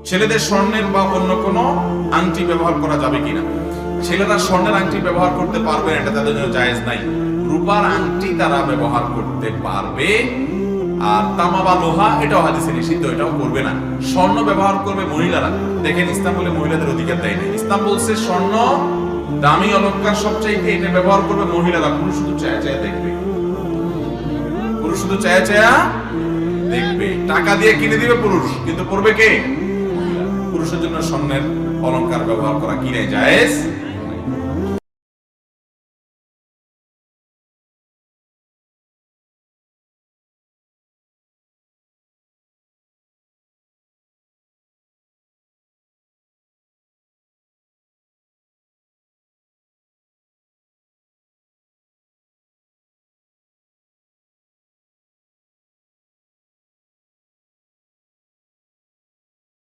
ছেলেদের স্বর্ণের বা অন্য কোনো আংটি ব্যবহার করা যাবে কিনা? ছেলেরা স্বর্ণের আংটি ব্যবহার করতে পারবে না, এটা তাদের জন্য জায়েজ নাই। রূপার আংটি তারা ব্যবহার করতে পারবে, আর তামা বা লোহা এটাও হাদিসে নিষিদ্ধ, এটাও করবে না। স্বর্ণ ব্যবহার করবে মহিলারা। দেখেন, ইসলাম বলে মহিলাদের অধিকার দেয় না। ইসলাম বলছে স্বর্ণ দামি অলংকার, সবচাইতে এটা ব্যবহার করবে মহিলারা। পুরুষ শুধু চায়া চায়া দেখবে, পুরুষ শুধু চায়া চায়া দেখবে। টাকা দিয়ে কিনে দিবে পুরুষ, কিন্তু পরবে কে? পুরুষের জন্য স্বর্ণের অলংকার ব্যবহার করা কি নাই জায়েজ।